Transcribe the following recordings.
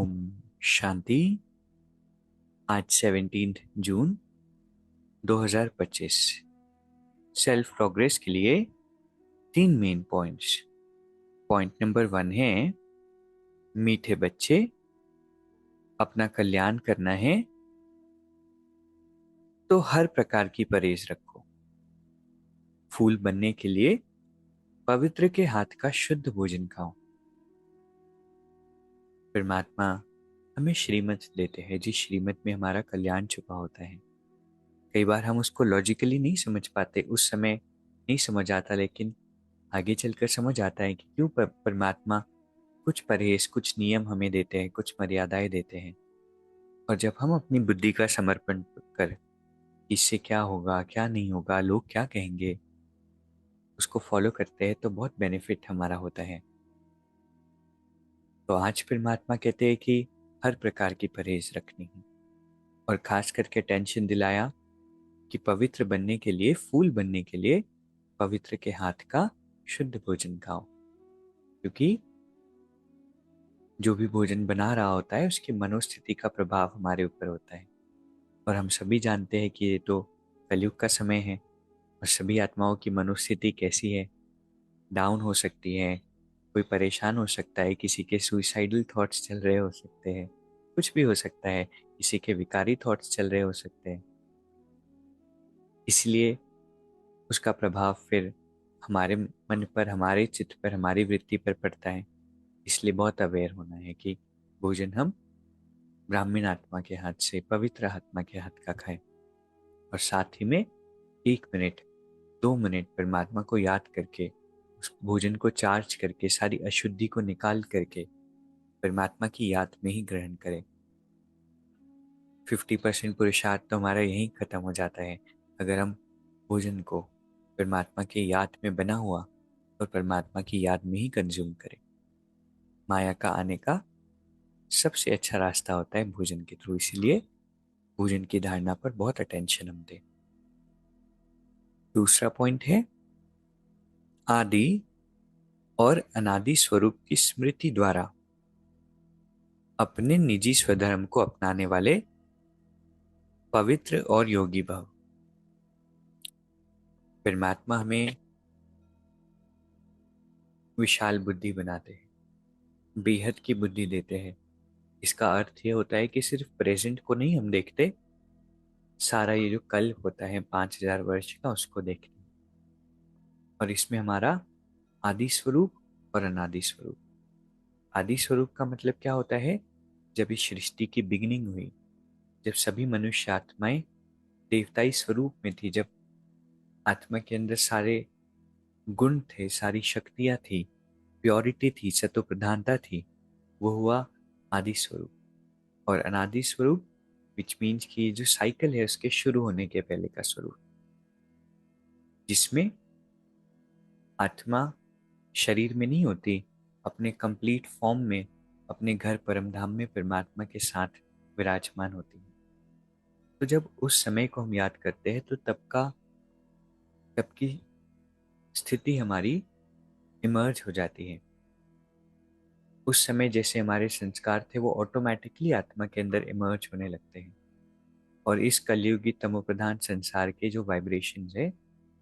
ओम शांति। आज 17 जून 2025। Self progress के लिए 3 मेन पॉइंट्स। पॉइंट नंबर 1 है मीठे बच्चे, अपना कल्याण करना है तो हर प्रकार की परहेज रखो। फूल बनने के लिए पवित्र के हाथ का शुद्ध भोजन खाओ। परमात्मा हमें श्रीमत देते हैं, जिस श्रीमत में हमारा कल्याण छुपा होता है। कई बार हम उसको लॉजिकली नहीं समझ पाते, उस समय नहीं समझ आता, लेकिन आगे चलकर समझ आता है कि क्यों परमात्मा कुछ परहेज, कुछ नियम हमें देते हैं, कुछ मर्यादाएं देते हैं। और जब हम अपनी बुद्धि का समर्पण कर इससे क्या होगा, क्या नहीं होगा, लोग क्या कहेंगे, उसको फॉलो करते हैं तो बहुत बेनिफिट हमारा होता है। तो आज परमात्मा कहते हैं कि हर प्रकार की परहेज रखनी है, और खास करके टेंशन दिलाया कि पवित्र बनने के लिए, फूल बनने के लिए पवित्र के हाथ का शुद्ध भोजन खाओ। क्योंकि जो भी भोजन बना रहा होता है उसकी मनोस्थिति का प्रभाव हमारे ऊपर होता है। और हम सभी जानते हैं कि ये तो कलयुग का समय है, और सभी आत्माओं की मनोस्थिति कैसी है, डाउन हो सकती है, कोई परेशान हो सकता है, किसी के सुइसाइडल थॉट्स चल रहे हो सकते हैं, कुछ भी हो सकता है, किसी के विकारी थॉट्स चल रहे हो सकते हैं। इसलिए उसका प्रभाव फिर हमारे मन पर, हमारे चित्त पर, हमारी वृत्ति पर पड़ता है। इसलिए बहुत अवेयर होना है कि भोजन हम ब्राह्मण आत्मा के हाथ से, पवित्र आत्मा के हाथ का खाएं। और साथ ही में 1 मिनट 2 मिनट परमात्मा को याद करके, उस भोजन को चार्ज करके, सारी अशुद्धि को निकाल करके परमात्मा की याद में ही ग्रहण करें। 50% पुरुषार्थ तो हमारा यहीं खत्म हो जाता है अगर हम भोजन को परमात्मा की याद में बना हुआ और परमात्मा की याद में ही कंज्यूम करें। माया का आने का सबसे अच्छा रास्ता होता है भोजन के थ्रू, इसलिए भोजन की धारणा पर बहुत अटेंशन हम दें। दूसरा पॉइंट है आदि और अनादि स्वरूप की स्मृति द्वारा अपने निजी स्वधर्म को अपनाने वाले पवित्र और योगी भव। परमात्मा हमें विशाल बुद्धि बनाते हैं, बेहद की बुद्धि देते हैं। इसका अर्थ ये होता है कि सिर्फ प्रेजेंट को नहीं हम देखते, सारा ये जो कल होता है 5000 वर्ष का, उसको देखते हैं। और इसमें हमारा आदि स्वरूप और अनादि स्वरूप। आदि स्वरूप का मतलब क्या होता है? जब इस सृष्टि की बिगिनिंग हुई, जब सभी मनुष्य आत्माएं देवताई स्वरूप में थी, जब आत्मा के अंदर सारे गुण थे, सारी शक्तियां थी, प्योरिटी थी, सत्व प्रधानता थी, वो हुआ आदि स्वरूप। और अनादि स्वरूप विच मीन्स कि जो साइकिल है उसके शुरू होने के पहले का स्वरूप, जिसमें आत्मा शरीर में नहीं होती, अपने कंप्लीट फॉर्म में अपने घर परम धाम में परमात्मा के साथ विराजमान होती है। तो जब उस समय को हम याद करते हैं तो तब की स्थिति हमारी इमर्ज हो जाती है। उस समय जैसे हमारे संस्कार थे वो ऑटोमेटिकली आत्मा के अंदर इमर्ज होने लगते हैं, और इस कलयुगी तमोप्रधान संसार के जो वाइब्रेशंस है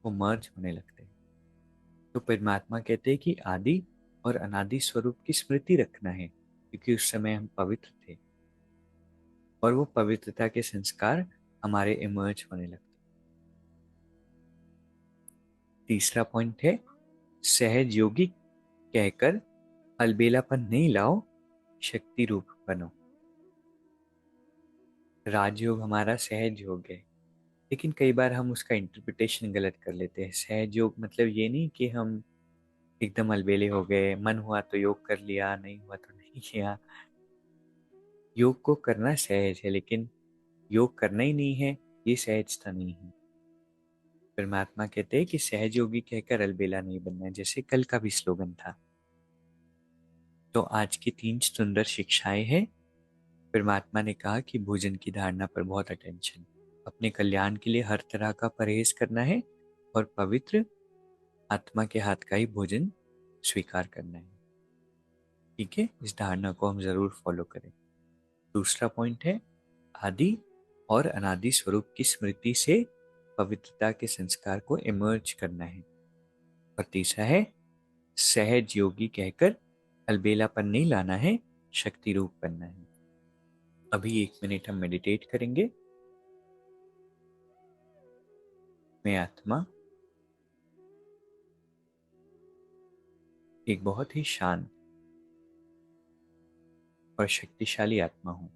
वो मर्ज होने लगते हैं। तो परमात्मा कहते हैं कि आदि और अनादि स्वरूप की स्मृति रखना है, क्योंकि उस समय हम पवित्र थे और वो पवित्रता के संस्कार हमारे इमर्ज होने लगते। तीसरा पॉइंट है सहज योगी कहकर अलबेलापन नहीं लाओ, शक्ति रूप बनो। राजयोग हमारा सहज योग है, लेकिन कई बार हम उसका इंटरप्रिटेशन गलत कर लेते हैं। सहज योग मतलब ये नहीं कि हम एकदम अलबेले हो गए, मन हुआ तो योग कर लिया, नहीं हुआ तो नहीं किया। योग को करना सहज है, लेकिन योग करना ही नहीं है, ये सहजता नहीं है। परमात्मा कहते हैं कि सहज योगी कहकर अलबेला नहीं बनना है, जैसे कल का भी स्लोगन था। तो आज की 3 सुंदर शिक्षाएं हैं। परमात्मा ने कहा कि भोजन की धारणा पर बहुत अटेंशन, अपने कल्याण के लिए हर तरह का परहेज करना है, और पवित्र आत्मा के हाथ का ही भोजन स्वीकार करना है। ठीक है, इस धारणा को हम जरूर फॉलो करें। दूसरा पॉइंट है आदि और अनादि स्वरूप की स्मृति से पवित्रता के संस्कार को इमर्ज करना है। और तीसरा है सहज योगी कहकर अलबेलापन नहीं लाना है, शक्ति रूप बनना है। अभी 1 मिनट हम मेडिटेट करेंगे। मैं आत्मा एक बहुत ही शांत और शक्तिशाली आत्मा हूँ।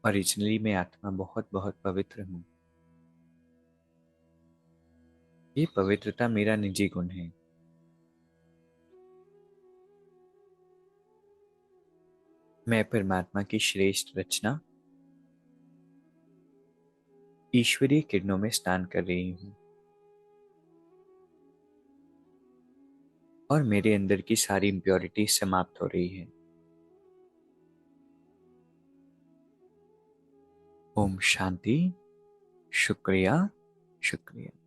ओरिजिनली मैं आत्मा बहुत बहुत पवित्र हूँ। ये पवित्रता मेरा निजी गुण है। मैं परमात्मा की श्रेष्ठ रचना ईश्वरीय किरणों में स्नान कर रही हूँ और मेरे अंदर की सारी इम्प्योरिटी समाप्त हो रही है। ओम शांति। शुक्रिया, शुक्रिया।